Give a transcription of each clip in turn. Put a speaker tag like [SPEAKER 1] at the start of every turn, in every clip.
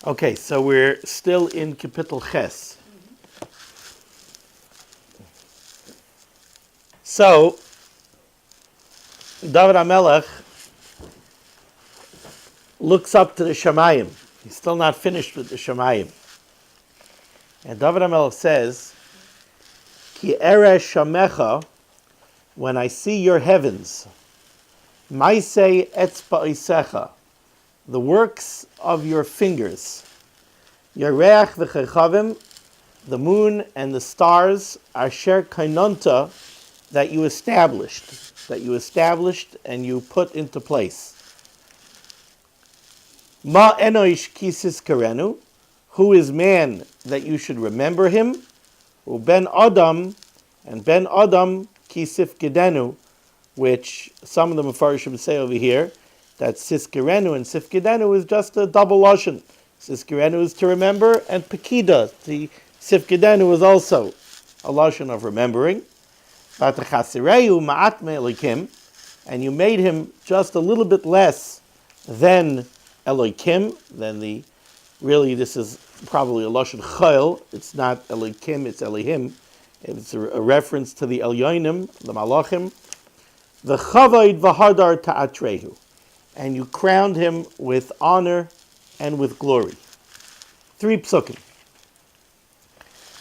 [SPEAKER 1] Okay, so we're still in Kapitel Ches. So, David HaMelech looks up to the Shamayim. He's still not finished with the Shamayim. And David HaMelech says, Ki ere shamecha, when I see your heavens, maisei etzba isecha, the works of your fingers, Yareach v'chechavim, the moon and the stars, asher kainonta, that you established and you put into place. Ma enoish kisis karenu, who is man that you should remember him? Ben Adam, and Ben Adam kisif gedenu, which some of the Mefarshim say over here, that Siskirenu and Sifkidenu is just a double lashon. Siskirenu is to remember, and Pekida, the Sifkidenu, is also a lashon of remembering. And you made him just a little bit less than Elohim, than the, really this is probably a lashon chayil. It's not Elohim, it's Elohim. It's a reference to the Elyonim, the Malachim. The Chavaid v'hadar ta'atrehu. And you crowned him with honor and with glory. 3 psukim.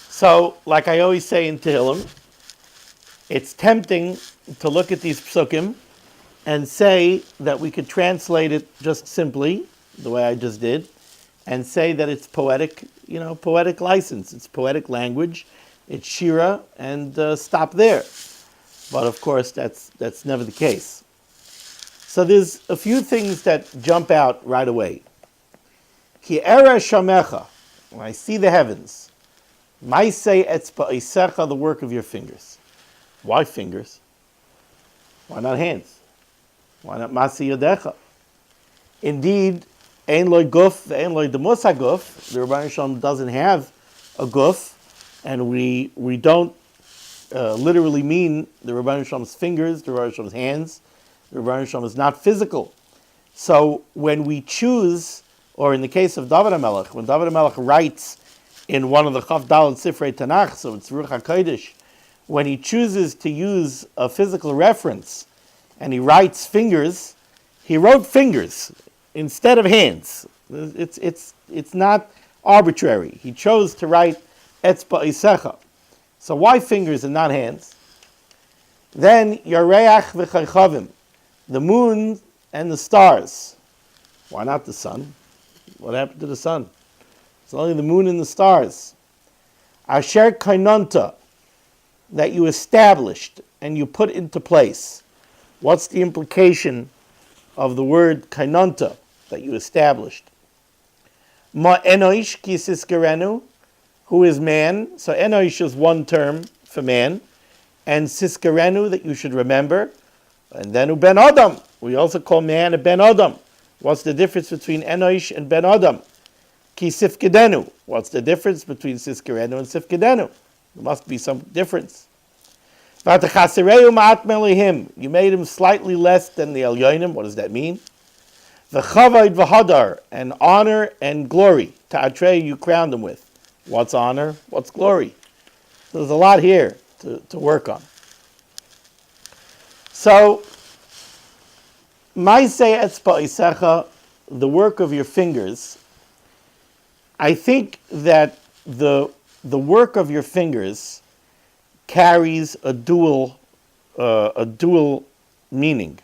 [SPEAKER 1] So, like I always say in Tehillim, it's tempting to look at these psukim and say that we could translate it just simply, the way I just did, and say that it's poetic, poetic license. It's poetic language, it's shira, and stop there. But of course, that's never the case. So there's a few things that jump out right away. Ki era shamecha, when I see the heavens, maisei etzba isecha, the work of your fingers. Why fingers? Why not hands? Why not masi yadecha? Indeed, ein loy guf, ein loy demus haguf. The Rebbeinu Shalom doesn't have a guf, and we don't literally mean the Rebbeinu Shalom's fingers, the Rebbeinu Shalom's hands. The Rebbeinu Shalom is not physical. So when we choose, or in the case of David HaMelech, when David HaMelech writes in one of the Chav Daled Sifrei Tanakh, so it's Ruach HaKodesh, when he chooses to use a physical reference and he writes fingers, he wrote fingers instead of hands. It's not arbitrary. He chose to write Etzba Isecha. So why fingers and not hands? Then Yareach v'chaychavim, the moon and the stars. Why not the sun? What happened to the sun? It's only the moon and the stars. Asher kainonta, that you established and you put into place. What's the implication of the word kainonta, that you established? Ma enoish ki siskerenu, who is man? So enoish is one term for man, and siskerenu, that you should remember. And then Ben Adam. We also call man a Ben Adam. What's the difference between Enoish and Ben Adam? Ki Sifkidenu. What's the difference between Siskirenu and Sifkidenu? There must be some difference. You made him slightly less than the Elyonim. What does that mean? V'chavaid v'hadar, and honor and glory. Ta'atrei, you crowned him with. What's honor? What's glory? So there's a lot here to work on. So, Maisei etzba isecha, the work of your fingers. I think that the work of your fingers carries a dual meaning,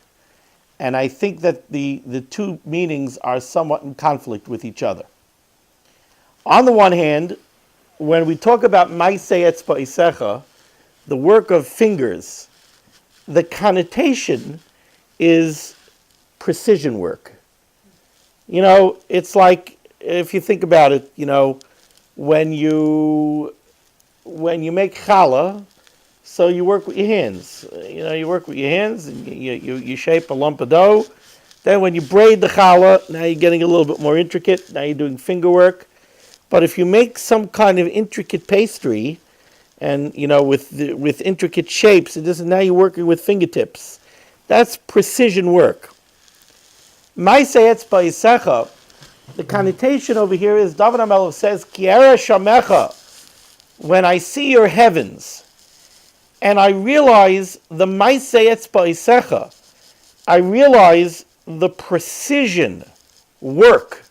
[SPEAKER 1] and I think that the two meanings are somewhat in conflict with each other. On the one hand, when we talk about Maisei etzba isecha, the work of fingers, the connotation is precision work. It's like, if you think about it, when you make challah, so you work with your hands. You work with your hands, and you shape a lump of dough. Then when you braid the challah, now you're getting a little bit more intricate. Now you're doing finger work. But if you make some kind of intricate pastry, and with intricate shapes, now you're working with fingertips. That's precision work. Maisei etzba isecha The connotation over here is David HaMelech says, Ki era shamecha, when I see your heavens, and I realize the maaseh etzba isecha, I realize the precision work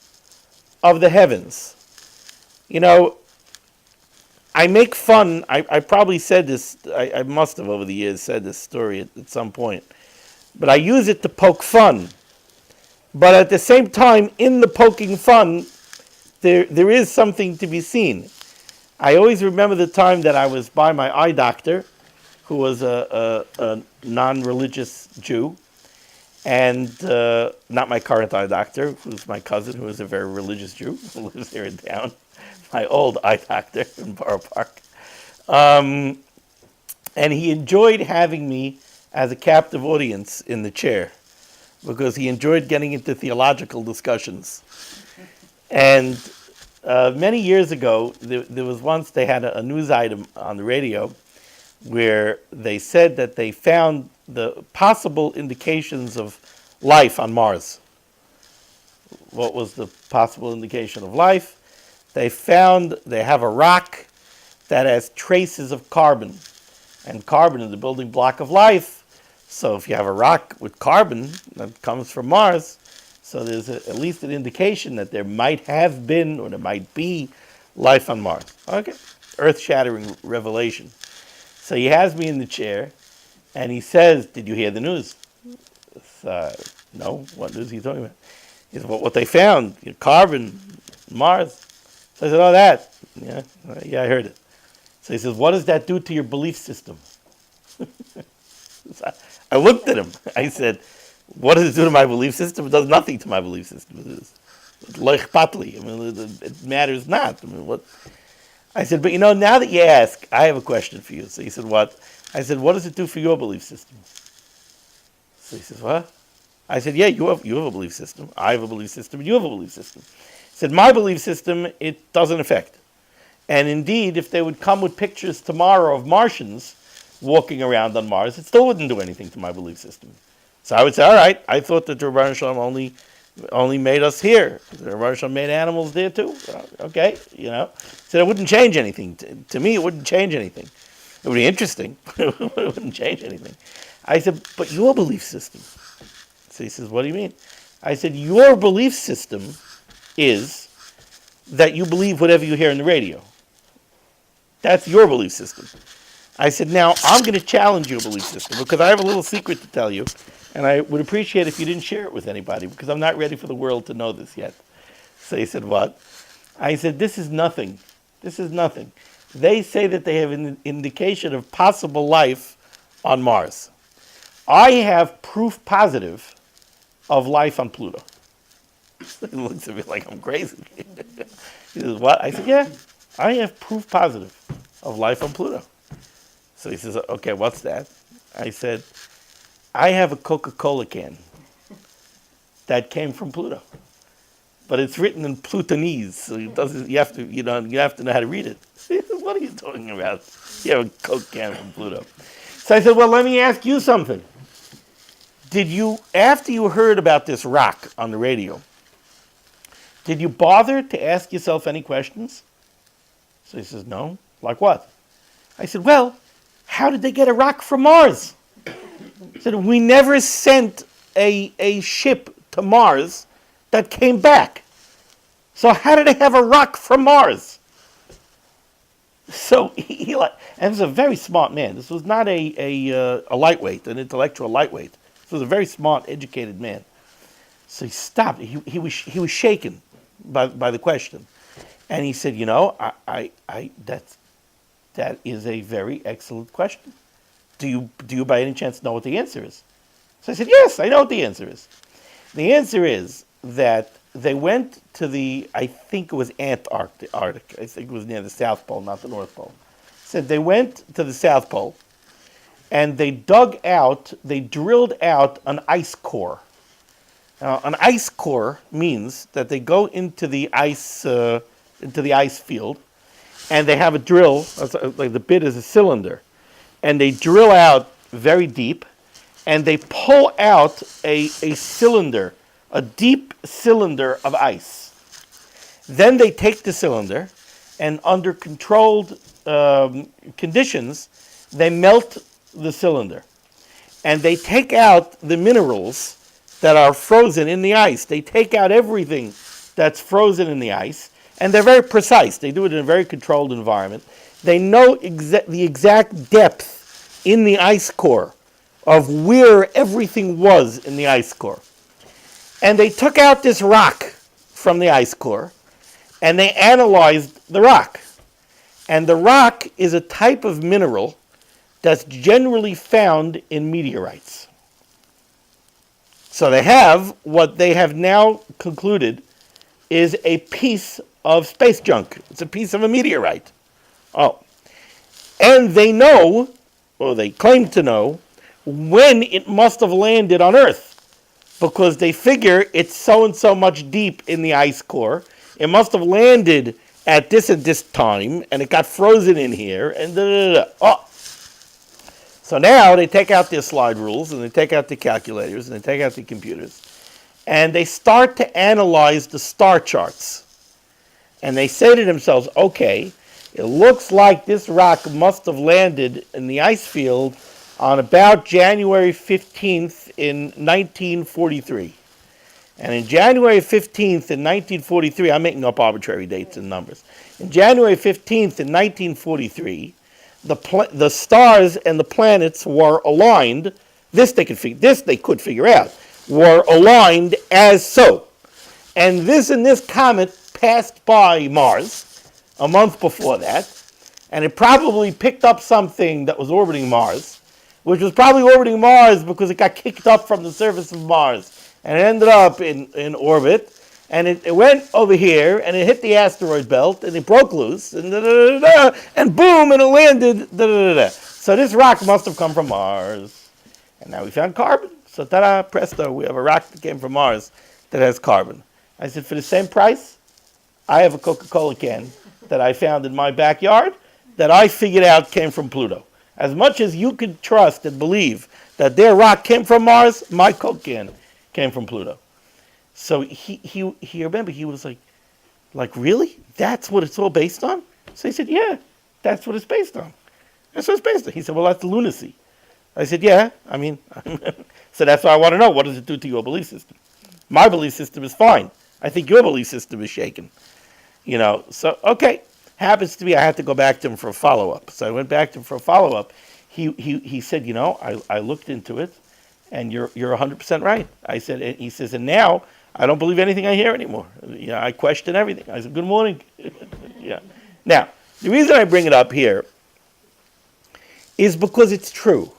[SPEAKER 1] of the heavens. You know, I make fun, I probably said this, I must have over the years said this story at some point, but I use it to poke fun. But at the same time, in the poking fun, there is something to be seen. I always remember the time that I was by my eye doctor, who was a non-religious Jew, and not my current eye doctor, who's my cousin, who is a very religious Jew, who lives here in town, my old eye doctor in Borough Park. And he enjoyed having me as a captive audience in the chair, because he enjoyed getting into theological discussions. And many years ago, there was once they had a news item on the radio where they said that they found the possible indications of life on Mars. What was the possible indication of life? They have a rock that has traces of carbon. And carbon is the building block of life. So if you have a rock with carbon that comes from Mars, so there's at least an indication that there might have been or there might be life on Mars. Okay, earth-shattering revelation. So he has me in the chair, and he says, "Did you hear the news?" No, what news are you talking about? He said, "Well, what they found, carbon, Mars." So I said, "Oh, that? Yeah, I heard it." So he says, "What does that do to your belief system?" I looked at him. I said, "What does it do to my belief system? It does nothing to my belief system. It's lech patli. I mean, it matters not. I mean, what?" I said, "But now that you ask, I have a question for you." So he said, "What?" I said, "What does it do for your belief system?" So he says, "What?" I said, "Yeah, you have a belief system. I have a belief system. And you have a belief system." He said, "My belief system, it doesn't affect. And indeed, if they would come with pictures tomorrow of Martians walking around on Mars, it still wouldn't do anything to my belief system." So I would say, "All right, I thought that the Rebbeinu Shalom only made us here. The Rebbeinu Shalom made animals there too. Okay, So it wouldn't change anything. To me, it wouldn't change anything. It would be interesting, but it wouldn't change anything." I said, "But your belief system." So he says, "What do you mean?" I said, "Your belief system is that you believe whatever you hear on the radio. That's your belief system." I said, "Now, I'm going to challenge your belief system because I have a little secret to tell you, and I would appreciate if you didn't share it with anybody because I'm not ready for the world to know this yet." So he said, "What?" I said, "This is nothing. This is nothing. They say that they have an indication of possible life on Mars. I have proof positive of life on Pluto." He looks at me like I'm crazy. He says, "What?" I said, "Yeah, I have proof positive of life on Pluto." So he says, "Okay, what's that?" I said, "I have a Coca-Cola can that came from Pluto, but it's written in Plutonese, so you have to know how to read it." He says, "What are you talking about? You have a Coke can from Pluto." So I said, "Well, let me ask you something. Did you, after you heard about this rock on the radio, did you bother to ask yourself any questions?" So he says, "No." "Like what?" I said, "Well, how did they get a rock from Mars?" He said, "We never sent a ship to Mars that came back. So how did they have a rock from Mars?" So and this was a very smart man. This was not a lightweight, an intellectual lightweight. This was a very smart, educated man. So he stopped. He was shaken by the question, and he said, that is a very excellent question. Do you by any chance know what the answer is?" So I said, "Yes, I know what the answer is. The answer is that they went to I think it was Antarctic. I think it was near the South Pole, not the North Pole. Said they went to the South Pole, and they drilled out an ice core. Now, an ice core means that they go into the ice field, and they have a drill, like the bit is a cylinder, and they drill out very deep, and they pull out a cylinder, a deep cylinder of ice. Then they take the cylinder, and under controlled conditions, they melt the cylinder. And they take out the minerals that are frozen in the ice. They take out everything that's frozen in the ice, and they're very precise. They do it in a very controlled environment. They know the exact depth in the ice core of where everything was in the ice core. And they took out this rock from the ice core, and they analyzed the rock. And the rock is a type of mineral that's generally found in meteorites. So they have what they have now concluded is a piece of space junk. It's a piece of a meteorite. Oh. And they know, or they claim to know, when it must have landed on Earth. Because they figure it's so and so much deep in the ice core. It must have landed at this time, and it got frozen in here, and Oh. So now they take out their slide rules, and they take out the calculators, and they take out the computers, and they start to analyze the star charts. And they say to themselves, okay, it looks like this rock must have landed in the ice field on about January 15th in 1943. And in January 15th in 1943, I'm making up arbitrary dates and numbers. In January 15th in 1943, the stars and the planets were aligned. This they could figure out. Were aligned as so. And this comet passed by Mars a month before that, and it probably picked up something that was orbiting Mars, which was probably orbiting Mars because it got kicked up from the surface of Mars, and it ended up in orbit, and it went over here, and it hit the asteroid belt, and it broke loose, and and boom, and it landed, So this rock must have come from Mars. And now we found carbon. So ta-da, presto, we have a rock that came from Mars that has carbon. I said, for the same price, I have a Coca-Cola can that I found in my backyard that I figured out came from Pluto. As much as you could trust and believe that their rock came from Mars, my Coke can came from Pluto. So he remember, he was like, really? That's what it's all based on? So he said, yeah, that's what it's based on. That's what it's based on. He said, well, that's lunacy. I said, yeah, I mean, so that's why I want to know, what does it do to your belief system? My belief system is fine. I think your belief system is shaken. So, okay, happens to be I had to go back to him for a follow-up. So I went back to him for a follow-up. He said, I looked into it, and you're 100% right. He says, and now I don't believe anything I hear anymore. I question everything. I said, good morning. Yeah. Now, the reason I bring it up here is because it's true.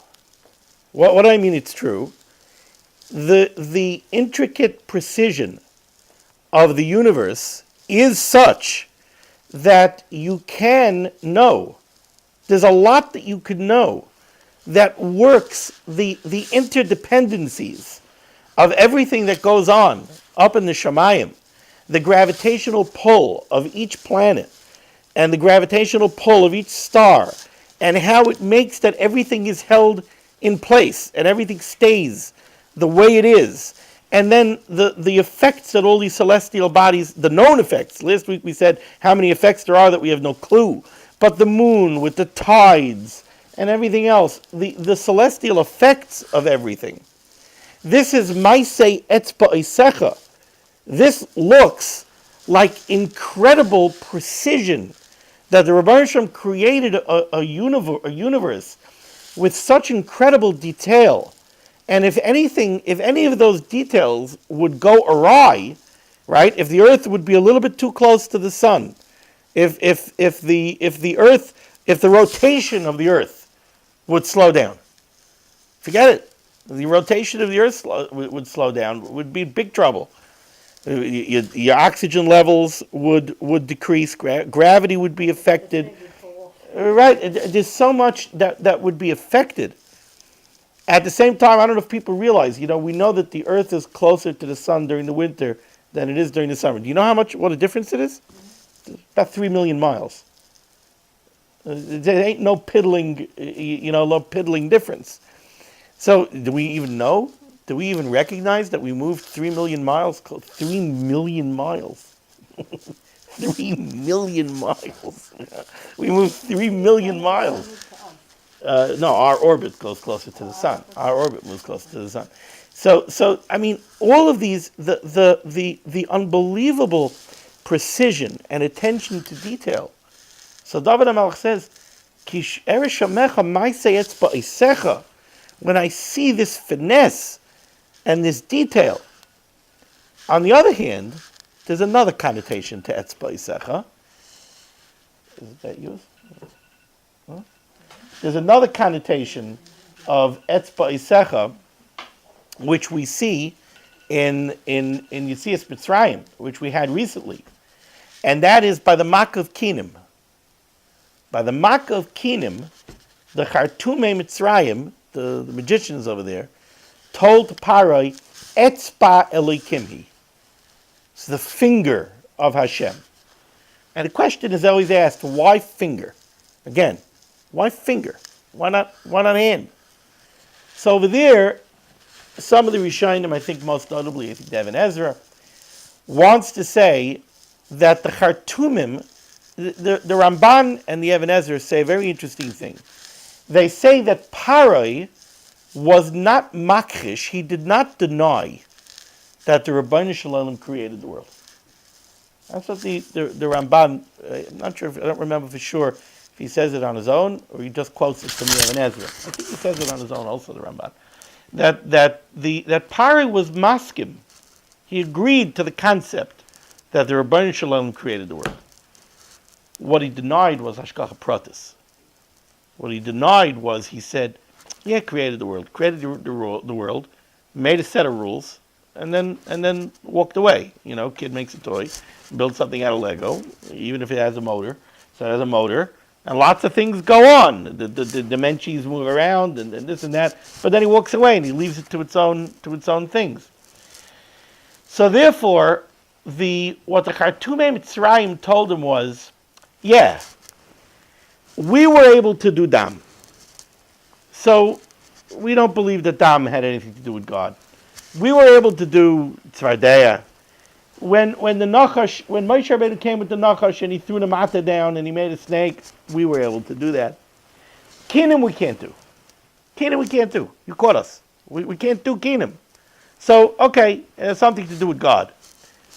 [SPEAKER 1] What do I mean it's true? The intricate precision of the universe is such that you can know. There's a lot that you could know that works the interdependencies of everything that goes on up in the Shamayim, the gravitational pull of each planet, and the gravitational pull of each star, and how it makes that everything is held in place and everything stays the way it is. And then the effects that all these celestial bodies, the known effects, last week we said how many effects there are that we have no clue, but the moon with the tides and everything else, the celestial effects of everything. This is Maisei Etzba Eisecha. This looks like incredible precision that the Rebbeinu Shem created a universe with such incredible detail. And if any of those details would go awry, right? If the Earth would be a little bit too close to the sun, if the rotation of the Earth would slow down, forget it. The rotation of the Earth would slow down. Would be big trouble. Your oxygen levels would decrease. Gravity would be affected. Right? There's so much that would be affected. At the same time, I don't know if people realize, we know that the Earth is closer to the sun during the winter than it is during the summer. Do you know what a difference it is? About 3 million miles. There ain't no piddling, no piddling difference. So do we even know? Do we even recognize that we moved 3 million miles? 3 million miles. 3 million miles. We move 3 million miles. No, our orbit goes closer to the sun. Our orbit moves closer to the sun. So I mean, all of these, the unbelievable precision and attention to detail. So David HaMelech says, "Kish eresh hamecha ma'aseh etzba isecha." When I see this finesse and this detail. On the other hand, there's another connotation to etzba isecha. Is that yours? Huh? There's another connotation of etzba isecha, which we see in Yetzias Mitzrayim, which we had recently, and that is by the Makkah of Kinim. By the Makkah of Kinim, the Chartumei Mitzrayim, the magicians over there, told Parai, Etzba Elikimhi. It's the finger of Hashem. And the question is always asked, why finger? Again, why finger? Why not hand? So over there, some of the Rishonim, I think most notably, I think Ibn Ezra, wants to say that the Chartumim, the Ramban and the Ibn Ezra say a very interesting thing. They say that Parai was not makrish, he did not deny that the Rabbeinu Shalom created the world. That's what the Ramban, I'm not sure, I don't remember for sure if he says it on his own or he just quotes it from the Ibn Ezra. I think he says it on his own also, the Ramban. That Parai was maskim. He agreed to the concept that the Rabbeinu Shalom created the world. What he denied was hashgacha pratis. What he denied was, he said, yeah, created the world, the world, made a set of rules, and then walked away. You know, kid makes a toy, builds something out of Lego, even if it has a motor. So it has a motor, and lots of things go on. The dimensions move around, and this and that. But then he walks away and he leaves it to its own things. So therefore, what the Chartumei Mitzrayim told him was, yeah, we were able to do Dam. So we don't believe that Dam had anything to do with God. We were able to do Tzvardeya. When Moshe Rabbeinu came with the Nachash and he threw the mata down and he made a snake, we were able to do that. Kinim we can't do. Kinim we can't do. You caught us. We can't do Kinim. So, okay, it has something to do with God.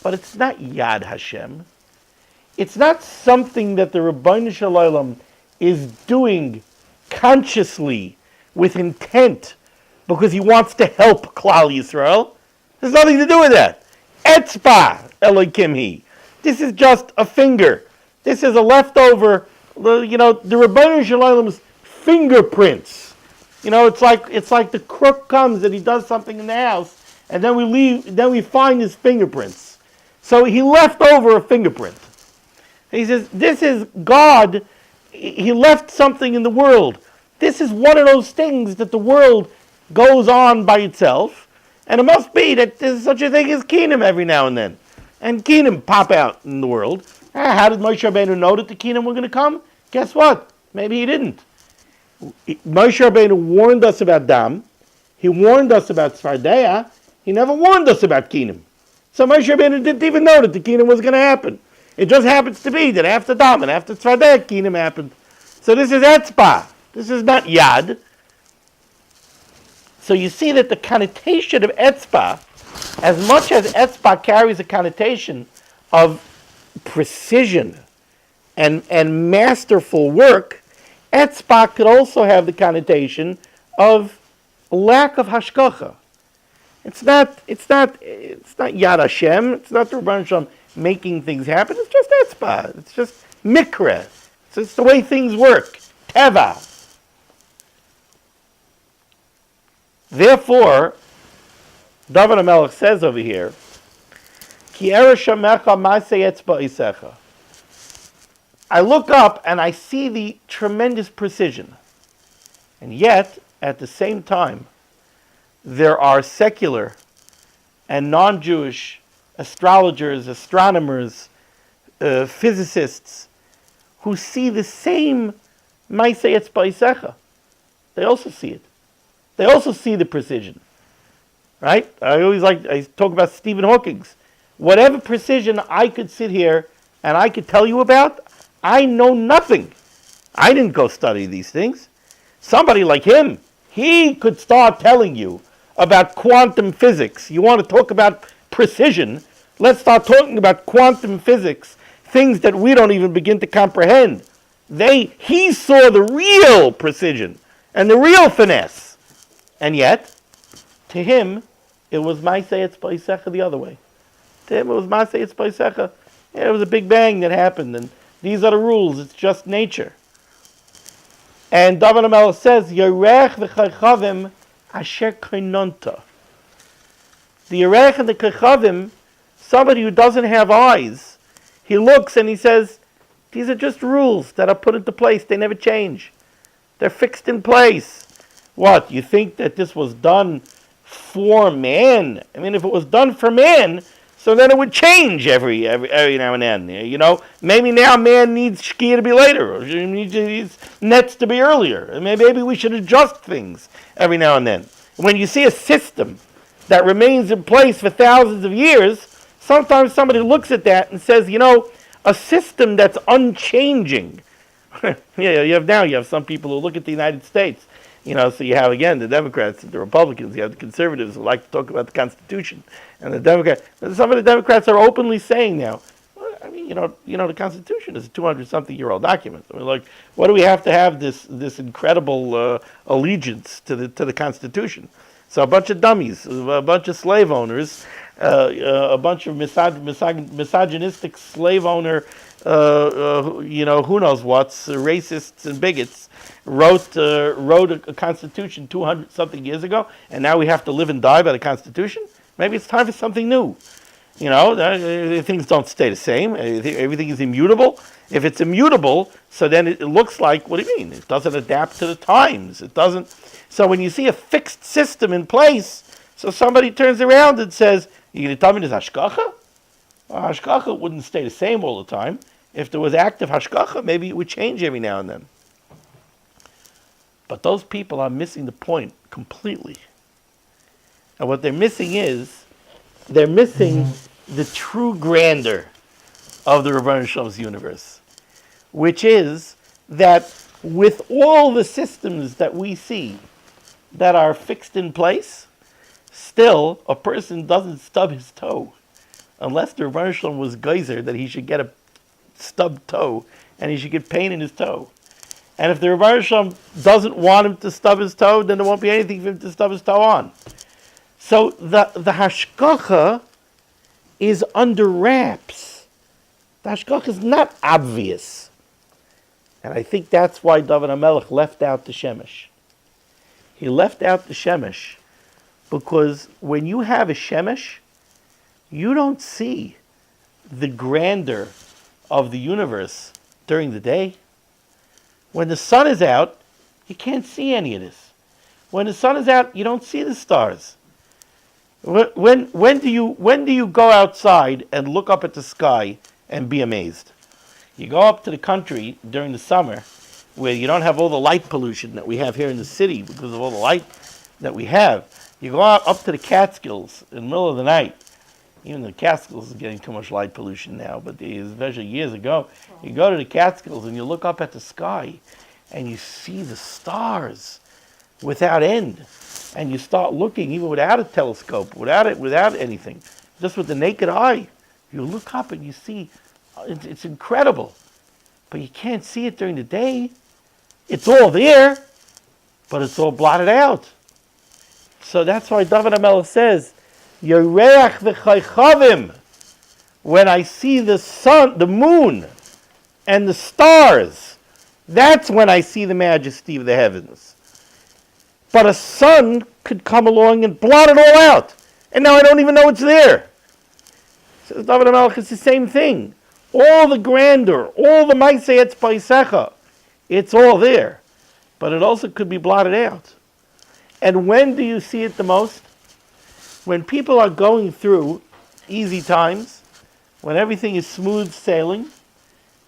[SPEAKER 1] But it's not Yad Hashem. It's not something that the Rabbeinu Shalom is doing consciously with intent because he wants to help Klal Yisrael. There's nothing to do with that. Etzba Elohim. This is just a finger. This is a leftover, the Rabbeinu Shalom's fingerprints. You know, it's like the crook comes and he does something in the house, and then we find his fingerprints. So he left over a fingerprint. He says, this is God. He left something in the world. This is one of those things that the world goes on by itself. And it must be that there's such a thing as Kinim every now and then. And Kinim pop out in the world. How did Moshe Rabbeinu know that the Kinim were going to come? Guess what? Maybe he didn't. Moshe Rabbeinu warned us about Dam. He warned us about Tzvardeya. He never warned us about Kinim. So Moshe Rabbeinu didn't even know that the Kinim was going to happen. It just happens to be that after Dam and after Tzvardeya, Kinim happened. So this is Etzba. This is not Yad. So you see that the connotation of Etzba, as much as Etzba carries a connotation of precision and masterful work, Etzba could also have the connotation of lack of hashgacha. It's not Yad Hashem. It's not the Rebbeinu Shalom making things happen. It's just Etzba. It's just mikra. It's just the way things work. Teva. Therefore, David HaMelech says over here, Ki eresh hamecha ma'aseh etzba isecha. I look up and I see the tremendous precision. And yet, at the same time, there are secular and non-Jewish astrologers, astronomers, physicists who see the same ma'aseh etzba isecha. They also see it. They also see the precision, right? I talk about Stephen Hawking's. Whatever precision I could sit here and I could tell you about, I know nothing. I didn't go study these things. Somebody like him, he could start telling you about quantum physics. You want to talk about precision? Let's start talking about quantum physics, things that we don't even begin to comprehend. He saw the real precision and the real finesse. And yet, to him, it was Maaseh Etz B'Yisecha the other way. To him, it was Maaseh Etz B'Yisecha. Yeah, it was a big bang that happened, and these are the rules. It's just nature. And David HaMelech says, Yerech v'chaychavim asher kainonta. The Yerech and the Kechavim, somebody who doesn't have eyes, he looks and he says, these are just rules that are put into place. They never change. They're fixed in place. What, you think that this was done for man? I mean, if it was done for man, so then it would change every now and then. You know, maybe now man needs shkia to be later, or he needs nets to be earlier. And maybe we should adjust things every now and then. When you see a system that remains in place for thousands of years, sometimes somebody looks at that and says, you know, a system that's unchanging. Yeah, you have some people who look at the United States. You know, so you have, again, the Democrats and the Republicans. You have the conservatives who like to talk about the Constitution. And the Democrats, some of the Democrats are openly saying now, well, I mean, you know, the Constitution is a 200-something-year-old document. I mean, like, what do we have to have this incredible allegiance to the Constitution? So a bunch of dummies, a bunch of slave owners, a bunch of misogynistic slave owner, who knows what's, racists and bigots, wrote a constitution 200-something years ago, and now we have to live and die by the Constitution? Maybe it's time for something new. You know, things don't stay the same. Everything is immutable. If it's immutable, so then it looks like, what do you mean? It doesn't adapt to the times. It doesn't. So when you see a fixed system in place, so somebody turns around and says, "You going to tell me there's hashgacha?" Well, hashgacha wouldn't stay the same all the time. If there was active hashgacha, maybe it would change every now and then. But those people are missing the point completely. And what they're missing is, they're missing the true grandeur of the Rebbeinu Shalom's universe, which is that with all the systems that we see that are fixed in place, still a person doesn't stub his toe unless the Rebbeinu Shalom was geyser that he should get a stubbed toe and he should get pain in his toe. And if the Rebbeinu Shalom doesn't want him to stub his toe, then there won't be anything for him to stub his toe on. So the hashgacha is under wraps. The hashgacha is not obvious. And I think that's why David HaMelech left out the Shemesh. He left out the Shemesh because when you have a Shemesh, you don't see the grandeur of the universe during the day. When the sun is out, you can't see any of this. When the sun is out, you don't see the stars. When do you go outside and look up at the sky and be amazed? You go up to the country during the summer where you don't have all the light pollution that we have here in the city because of all the light that we have. You go out up to the Catskills in the middle of the night. Even the Catskills is getting too much light pollution now, but especially years ago, you go to the Catskills and you look up at the sky and you see the stars without end. And you start looking even without a telescope, without anything, just with the naked eye. You look up and you see, it's incredible. But you can't see it during the day. It's all there, but it's all blotted out. So that's why David HaMelech says, Yereach v'chaychavim, when I see the sun, the moon, and the stars, that's when I see the majesty of the heavens. But a sun could come along and blot it all out, and now I don't even know it's there. So David HaMelech, it's the same thing. All the grandeur, all the Maaseh Etz B'Yisecha, it's all there, but it also could be blotted out. And when do you see it the most? When people are going through easy times, when everything is smooth sailing,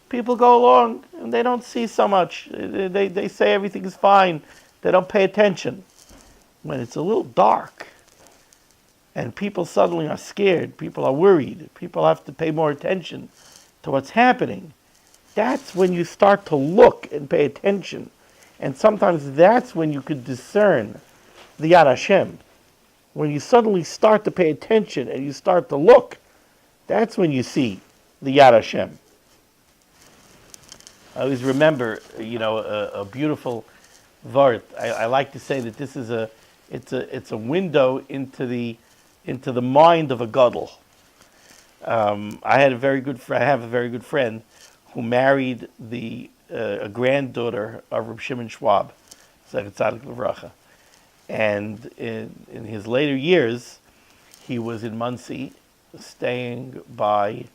[SPEAKER 1] people go along and they don't see so much. They say everything is fine. They don't pay attention. When it's a little dark and people suddenly are scared, people are worried, people have to pay more attention to what's happening, that's when you start to look and pay attention. And sometimes that's when you could discern the Yad Hashem. When you suddenly start to pay attention and you start to look, that's when you see the Yad Hashem. I always remember, a beautiful vart. I like to say that this is it's a window into the mind of a gadol. I have a very good friend who married a granddaughter of Reb Shimon Schwab, Zecher Tzadik Livracha. And in his later years, he was in Muncie, staying by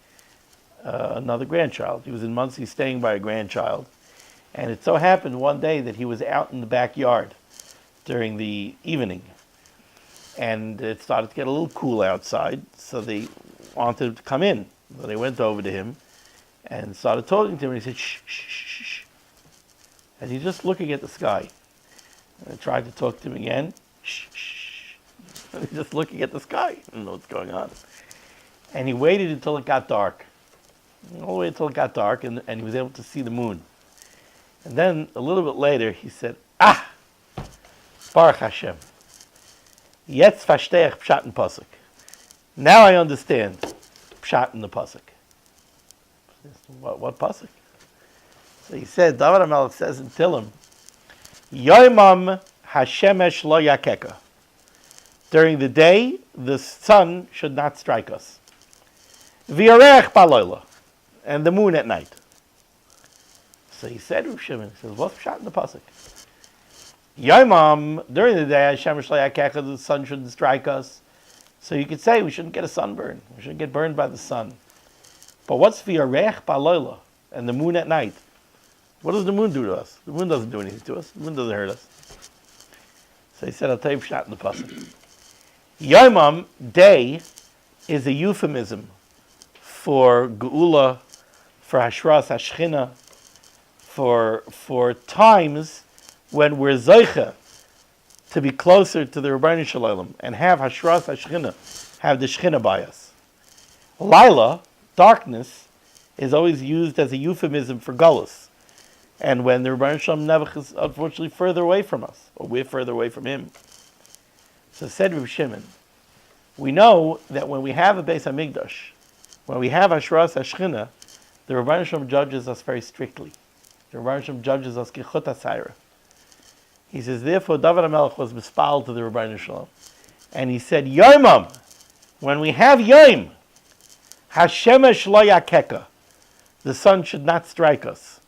[SPEAKER 1] another grandchild. He was in Muncie staying by a grandchild. And it so happened one day that he was out in the backyard during the evening. And it started to get a little cool outside, so they wanted him to come in. So they went over to him and started talking to him, and he said, shh, shh, shh, shh. And he's just looking at the sky. And I tried to talk to him again. Shh, shh, shh. And he's just looking at the sky. I don't know what's going on. And he waited until it got dark. All the way until it got dark, and he was able to see the moon. And then, a little bit later, he said, Baruch Hashem. Jetzt verstehe ich Pshat in Pasuk. Now I understand Pshat in the Pasuk. What Pasuk? So he said, David HaMelech says in Tehillim, Yoimam Hashemesh lo yakeka. During the day, the sun should not strike us. V'yorech b'layla. And the moon at night. So he said, Reb Shimon, he says, what's Pshat in the Pasuk? Yomam, during the day, Hashemesh lo yakeka, the sun shouldn't strike us. So you could say we shouldn't get a sunburn. We shouldn't get burned by the sun. But what's v'yorech b'layla? And the moon at night? What does the moon do to us? The moon doesn't do anything to us. The moon doesn't hurt us. So he said, I'll tell you Pshat in the Pasuk. Yomam, day, is a euphemism for Geula, for Hashras Hashchina, for times when we're Zoicha to be closer to the Rebbeinu Shalom and have Hashras Hashchina, have the Shchina by us. Laila, darkness, is always used as a euphemism for Gullus. And when the Rebbeinu Shalom Nebuch is unfortunately further away from us, or we're further away from him. So said Reb Shimon, we know that when we have a Beis HaMikdash, when we have Hashras Hashchina, the Rebbeinu Shalom judges us very strictly. The Rebbeinu Shalom judges us Kichut HaSaira. He says, therefore, David HaMelech was mispal to the Rebbeinu Shalom. And he said, Yomam, when we have Yom, Hashemesh lo yakeka, the sun should not strike us.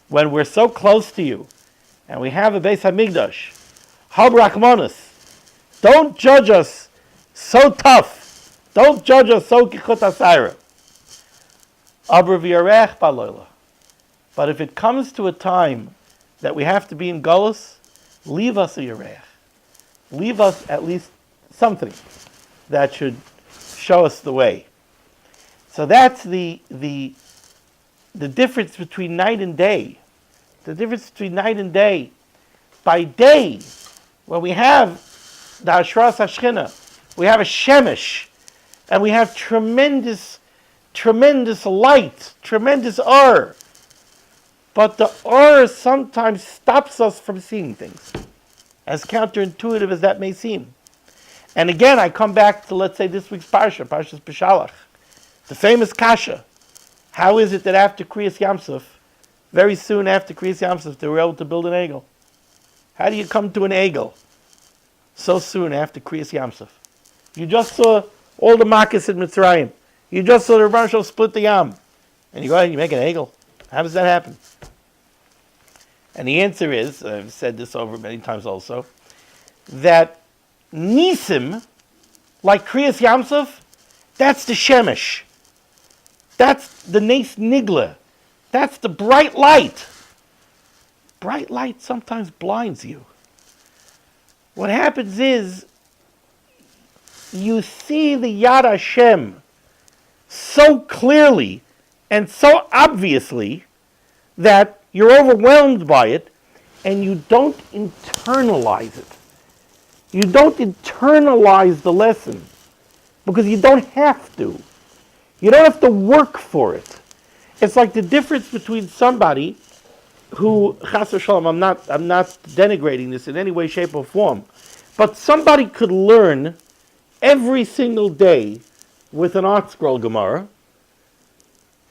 [SPEAKER 1] When we're so close to you, and we have a Beis HaMikdash, Hab Rachmanis, don't judge us so tough. Don't judge us so Kichut HaSaira. Aber v'yarech b'layla. But if it comes to a time that we have to be in Gullus, leave us a yarech. Leave us at least something that should show us the way. So that's the difference between night and day. The difference between night and day. By day, when we have the Hashras Hashchina, we have a Shemesh, and we have tremendous light, tremendous or. But the or sometimes stops us from seeing things, as counterintuitive as that may seem. And again, I come back to, let's say, this week's Parsha, Parshas Beshalach, the famous Kasha. How is it that after Kriyas Yamsuf, very soon after Kriyas Yamsuf, they were able to build an egel? How do you come to an egel so soon after Kriyas Yamsuf? You just saw all the Makkos in Mitzrayim. You just saw the Rebbeinu Shalom split the Yam. And you go ahead and you make an egel. How does that happen? And the answer is, I've said this over many times also, that Nisim, like Kriyas Yamsuf, that's the Shemesh. That's the Nes Nigla. That's the bright light. Bright light sometimes blinds you. What happens is, you see the Yad Hashem so clearly and so obviously that you're overwhelmed by it, and you don't internalize it. You don't internalize the lesson, because you don't have to. You don't have to work for it. It's like the difference between somebody who, chas v'shalom, I'm not denigrating this in any way, shape, or form, but somebody could learn every single day with an art scroll Gemara,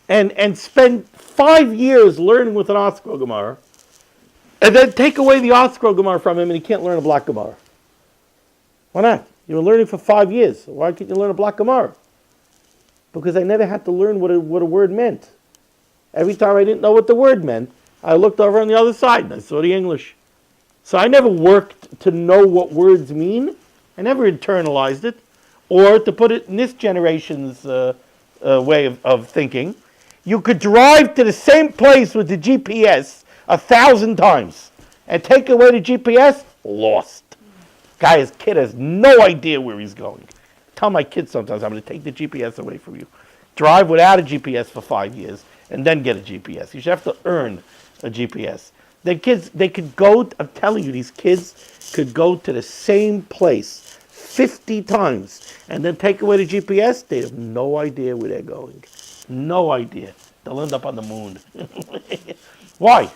[SPEAKER 1] and spend 5 years learning with an art scroll Gemara, and then take away the art scroll Gemara from him, and he can't learn a block Gemara. Why not? You were learning for 5 years. Why can't you learn a block Gemara? Because I never had to learn what a word meant. Every time I didn't know what the word meant, I looked over on the other side and I saw the English. So I never worked to know what words mean. I never internalized it. Or to put it in this generation's way of thinking, you could drive to the same place with the GPS 1,000 times and take away the GPS, lost. Guy's kid has no idea where he's going. I tell my kids sometimes, I'm going to take the GPS away from you. Drive without a GPS for 5 years and then get a GPS. You should have to earn a GPS. The kids, they could go, I'm telling you, these kids could go to the same place 50 times and then take away the GPS. They have no idea where they're going. No idea. They'll end up on the moon. Why?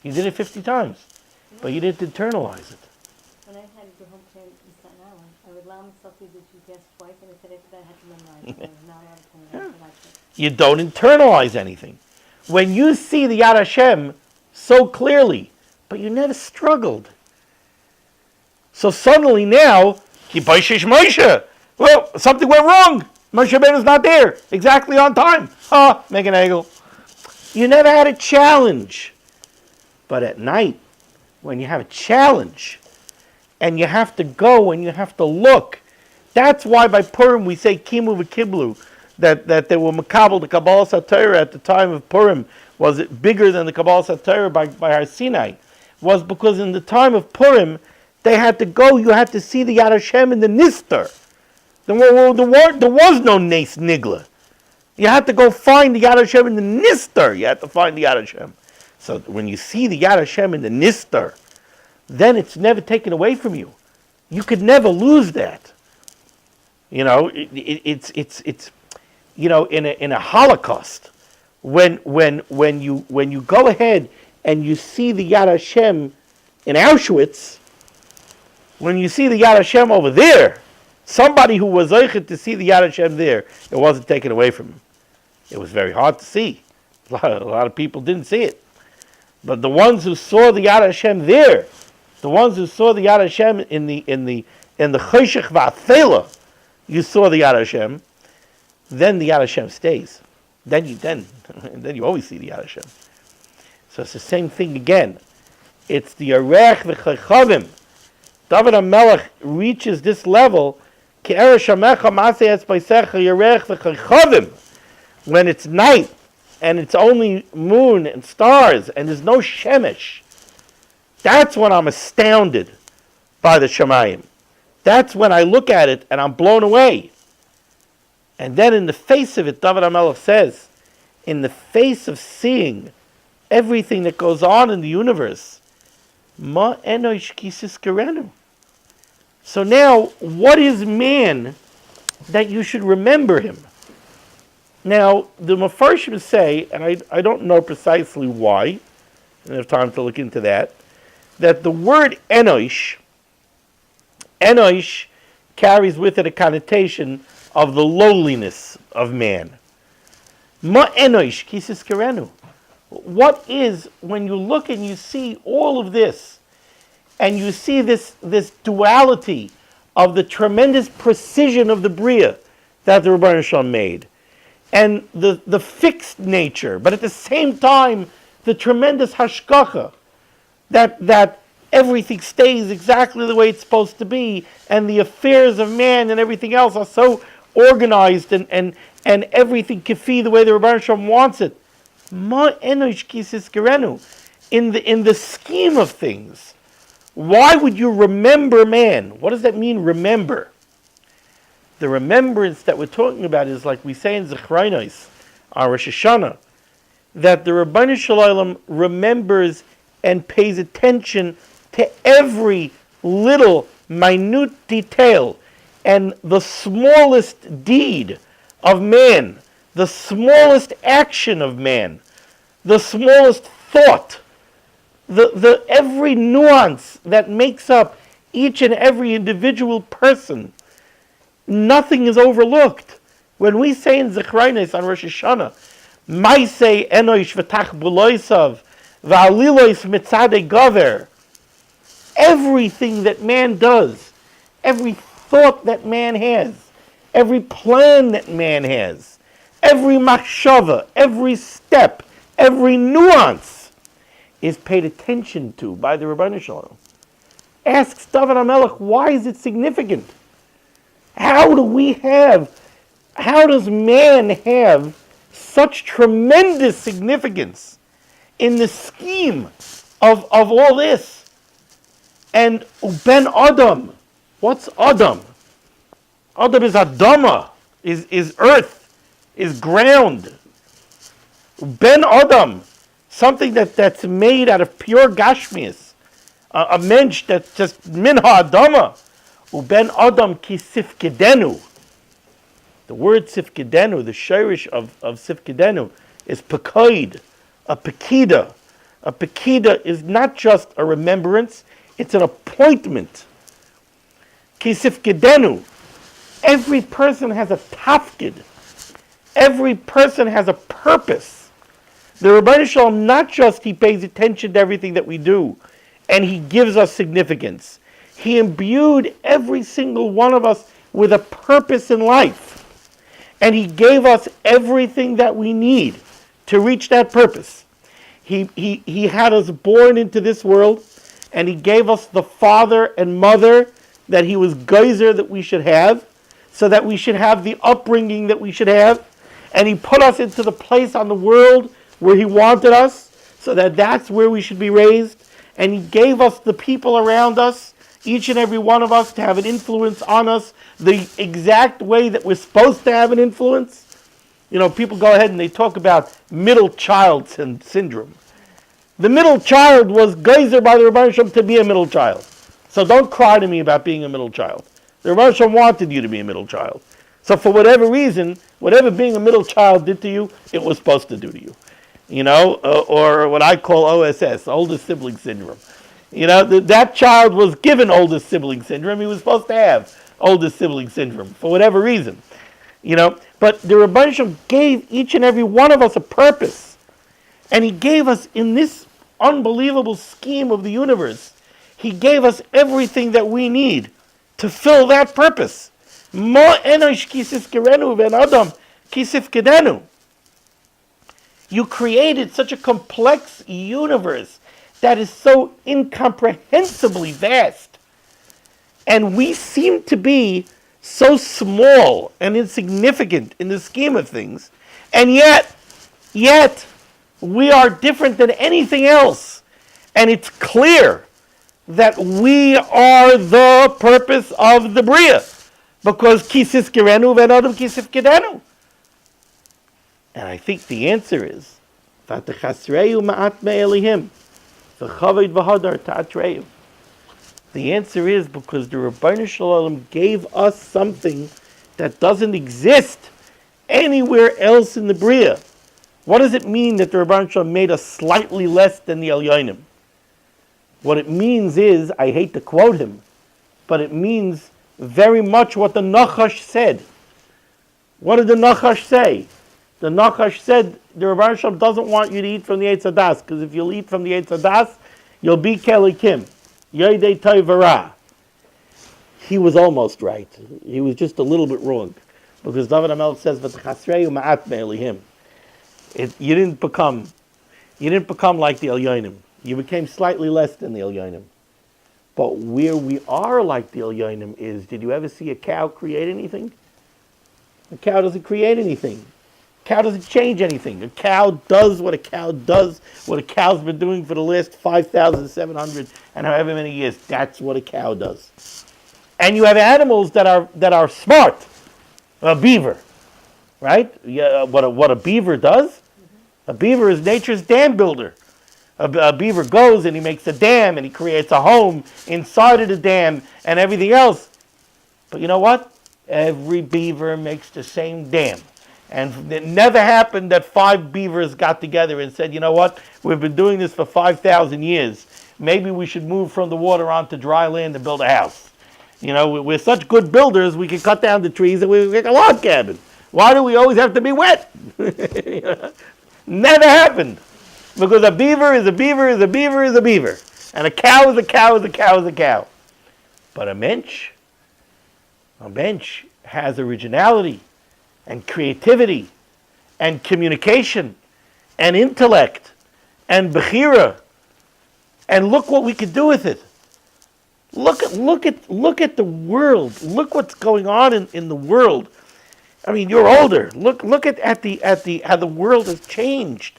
[SPEAKER 1] You did it 50 times, but you didn't internalize it.
[SPEAKER 2] When I had to go home to Staten Island, I would allow myself to do GPS twice, and I said after that I had to memorize it. I was not allowed to memorize it.
[SPEAKER 1] You don't internalize anything. When you see the Yad Hashem so clearly, but you never struggled. So suddenly now, Kipayshish Moshe. Well, something went wrong. Moshe Rabbeinu's not there. Exactly on time. Make an egel. You never had a challenge. But at night, when you have a challenge, and you have to go and you have to look, that's why by Purim we say Kimu v'Kiblu, that they were Makabal, the Kabbalah Satira at the time of Purim, was it bigger than the Kabbalah Satira by Har Sinai, was because in the time of Purim, they had to go, you had to see the Yad Hashem in the Nistar. There was no Nes Nigla. You had to go find the Yad Hashem in the Nistar. You had to find the Yad Hashem. So when you see the Yad Hashem in the Nistar, then it's never taken away from you. You could never lose that. You know, it's you know, in a Holocaust, when you go ahead and you see the Yad Hashem in Auschwitz, when you see the Yad Hashem over there, somebody who was zeichet to see the Yad Hashem there, it wasn't taken away from him. It was very hard to see. A lot of people didn't see it. But the ones who saw the Yad Hashem there, the ones who saw the Yad Hashem in the Choshech V'Athela, you saw the Yad Hashem, then the Yad Hashem stays. Then you always see the Yad Hashem. So it's the same thing again. It's the Arech V'Chaychavim. David HaMelech reaches this level, when it's night, and it's only moon and stars, and there's no shemesh. That's when I'm astounded by the Shemayim. That's when I look at it and I'm blown away. And then in the face of it, David HaMelech says, in the face of seeing everything that goes on in the universe, Ma enosh kisis gerenu. So now, what is man that you should remember him? Now, the Mefarshim say, and I don't know precisely why, I don't have time to look into that the word enosh carries with it a connotation of the lowliness of man. Ma enosh kisis kerenu. What is, when you look and you see all of this, and you see this duality of the tremendous precision of the Bria that the Rebbeinu Shalom made, and the fixed nature, but at the same time, the tremendous hashgacha, that everything stays exactly the way it's supposed to be, and the affairs of man and everything else are so organized and everything kafi the way the Rebbeinu Shalom wants it. Ma enosh kisis gerenu. In the scheme of things, why would you remember man? What does that mean, remember? The remembrance that we're talking about is like we say in Zechraynos, our Rosh Hashanah, that the Rebbeinu Shalom remembers and pays attention to every little minute detail and the smallest deed of man the smallest action of man, the smallest thought, the every nuance that makes up each and every individual person, nothing is overlooked. When we say in Zechraynes on Rosh Hashanah, Maisei enoish v'tach buloisav v'alilois mitzadei gover, everything that man does, every thought that man has, every plan that man has, every machshava, every step, every nuance is paid attention to by the Rebbeinu Shalom. Asks David HaMelech, why is it significant? How does man have such tremendous significance in the scheme of all this? And Ben Adam, what's Adam? Adam is Adama, is earth, is ground. Ben Adam, something that's made out of pure Gashmias, a mensch that's just Minha Adama. Ben Adam ki sifkedenu. The word sifkedenu, the shirish of sifkedenu, is pekoid, a pekida. A pekida is not just a remembrance, it's an appointment. Ki sifkedenu. Every person has a tafkid. Every person has a purpose. The Rebbeinu Shalom, not just he pays attention to everything that we do, and he gives us significance. He imbued every single one of us with a purpose in life. And he gave us everything that we need to reach that purpose. He had us born into this world, and he gave us the father and mother that he was geyser that we should have, so that we should have the upbringing that we should have. And he put us into the place on the world where he wanted us, so that that's where we should be raised. And he gave us the people around us, each and every one of us, to have an influence on us the exact way that we're supposed to have an influence. You know, people go ahead and they talk about middle child syndrome. The middle child was geyser by the Rebbeinu Shalom to be a middle child. So don't cry to me about being a middle child. The Rebbeinu Shalom wanted you to be a middle child. So for whatever reason, whatever being a middle child did to you, it was supposed to do to you. You know, or what I call OSS, oldest sibling syndrome. You know, that child was given oldest sibling syndrome. He was supposed to have oldest sibling syndrome for whatever reason. You know, but the Rebbeinu Shalom gave each and every one of us a purpose. And he gave us, in this unbelievable scheme of the universe, he gave us everything that we need to fill that purpose. Ma enosh kisif kerenu ben adam kisif kedenu. You created such a complex universe that is so incomprehensibly vast. And we seem to be so small and insignificant in the scheme of things. And yet, we are different than anything else. And it's clear that we are the purpose of the Bria. Because kisis kerenu ben adam kisif kedenu. And I think the answer is, the answer is because the Rebbeinu Shalom gave us something that doesn't exist anywhere else in the Bria. What does it mean that the Rebbeinu Shalom made us slightly less than the Elyonim? What it means is, I hate to quote him, but it means very much what the Nachash said. What did the Nachash say? The Nachash said the Rebbeinu Shalom doesn't want you to eat from the Eitz Hadas, because if you'll eat from the Eitz Hadas, you'll be Kelikim. Yodei Tov V'Ra. He was almost right. He was just a little bit wrong. Because David HaMelech says, V'tchasreyu ma'at me'elihim. You didn't become like the Elyonim. You became slightly less than the Elyonim. But where we are like the Elyonim is, did you ever see a cow create anything? A cow doesn't create anything. A cow doesn't change anything. A cow does what a cow does, what a cow's been doing for the last 5,700 and however many years. That's what a cow does. And you have animals that are smart. A beaver, right? Yeah, what a beaver does? A beaver is nature's dam builder. A beaver goes and he makes a dam and he creates a home inside of the dam and everything else. But you know what? Every beaver makes the same dam. And it never happened that 5 beavers got together and said, you know what, we've been doing this for 5,000 years. Maybe we should move from the water onto dry land and build a house. You know, we're such good builders, we can cut down the trees and we make a log cabin. Why do we always have to be wet? Never happened. Because a beaver is a beaver is a beaver is a beaver. And a cow is a cow is a cow is a cow. But a mensch has originality and creativity and communication and intellect and bechira. And look what we can do with it. Look at the world. Look what's going on in the world. I mean, you're older. Look at how the world has changed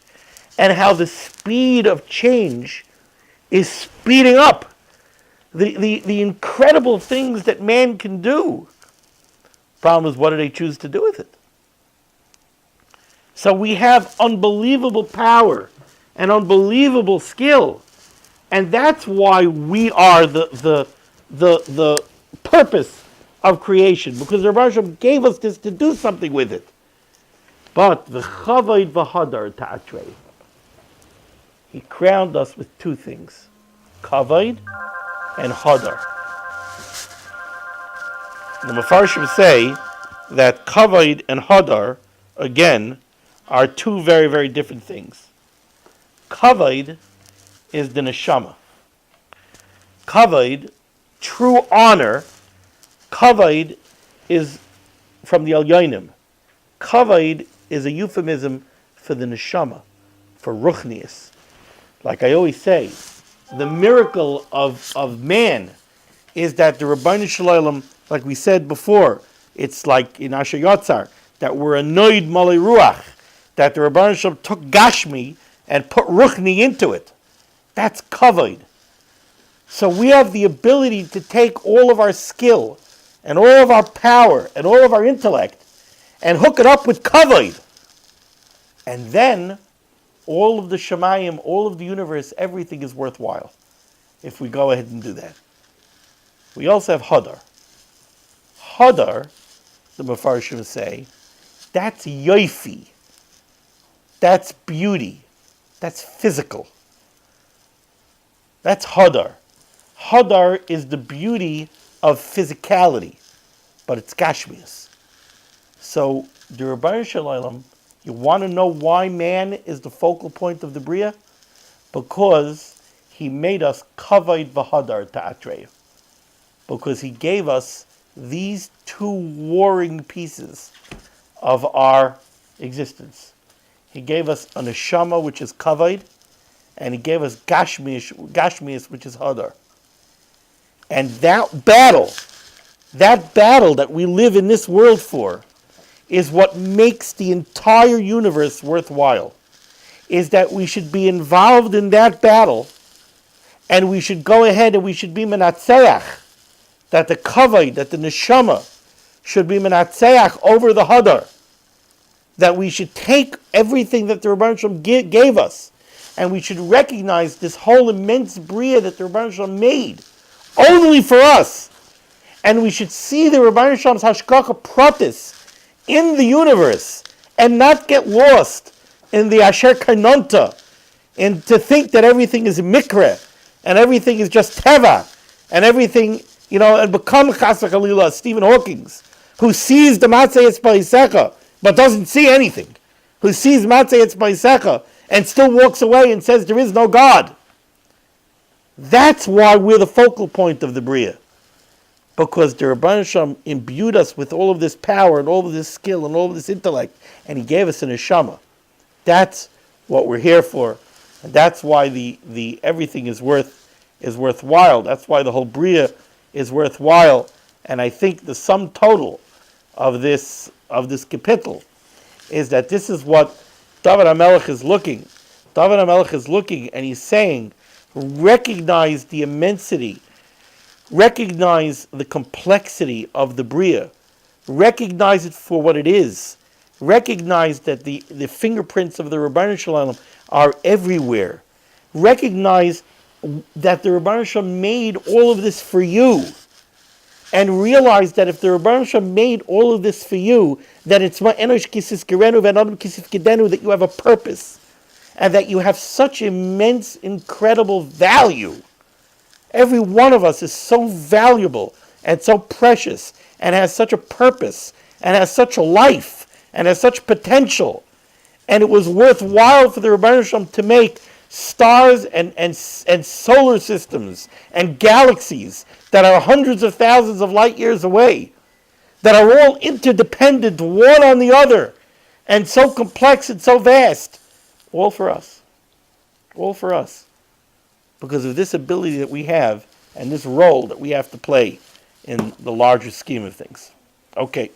[SPEAKER 1] and how the speed of change is speeding up. The incredible things that man can do. Problem is, what do they choose to do with it? So we have unbelievable power and unbelievable skill. And that's why we are the purpose of creation, because the Rebbe Shalom gave us this to do something with it. But the Chavayd v'Hadar Ta'atrei, he crowned us with 2 things, Kavayd and Hadar. The Mefarshim say that Kavayd and Hadar, again, are 2 very, very different things. Kavayd is the neshama. Kavayd, true honor. Kavayd is from the Elyonim. Kavayd is a euphemism for the neshama, for ruchnius. Like I always say, the miracle of man is that the Rabbeinu Shalom, like we said before, it's like in Asher Yotzar, that we're annoyed malei ruach, that the Rabbeinu Shalom took Gashmi and put ruchni into it. That's kavod. So we have the ability to take all of our skill and all of our power and all of our intellect and hook it up with kavod. And then all of the Shemayim, all of the universe, everything is worthwhile if we go ahead and do that. We also have Hadar. Hadar, the Mefarshim say, that's yoifi. That's beauty. That's physical. That's Hadar. Hadar is the beauty of physicality, but it's Gashmias. So, the Rebbeinu Shalom, you want to know why man is the focal point of the Bria? Because he made us Kavod v'Hadar Ta'atrei. Because he gave us these 2 warring pieces of our existence. He gave us a neshama, which is Kavod, and he gave us Gashmius, which is Hadar. And that battle that we live in this world for, is what makes the entire universe worthwhile. Is that we should be involved in that battle, and we should go ahead and we should be menatzeach, that the Kavod, that the neshama, should be menatzeach over the Hadar. That we should take everything that the Rebbeinu Shalom gave us, and we should recognize this whole immense bria that the Rebbeinu Shalom made, only for us. And we should see the Rebbeinu Shalom's hashgacha pratis in the universe, and not get lost in the asher kanonta, and to think that everything is mikra, and everything is just teva, and everything, and become chas v'chalila, Stephen Hawking's, who sees the matzeh etzbaisecha, but doesn't see anything, who sees matzeh etzbaisecha, and still walks away and says there is no God. That's why we're the focal point of the Bria. Because the Rebbeinu Shalom imbued us with all of this power and all of this skill and all of this intellect, and he gave us a neshama. That's what we're here for, and that's why the everything is worthwhile. That's why the whole Bria is worthwhile. And I think the sum total of this kapitel is that this is what David HaMelech is looking. David HaMelech is looking, and he's saying, recognize the immensity, recognize the complexity of the Bria, recognize it for what it is, recognize that the fingerprints of the Rebbeinu Shalom are everywhere, recognize that the Rebbeinu Shalom made all of this for you, and realize that if the Rebbeinu Shem made all of this for you, that it's ma'enosh kisif gerenu v'anadam kisif gedenu, that you have a purpose, and that you have such immense, incredible value. Every one of us is so valuable and so precious and has such a purpose and has such a life and has such potential. And it was worthwhile for the Rebbeinu Shem to make stars and solar systems and galaxies that are hundreds of thousands of light years away, that are all interdependent one on the other, and so complex and so vast, all for us. All for us. Because of this ability that we have and this role that we have to play in the larger scheme of things. Okay.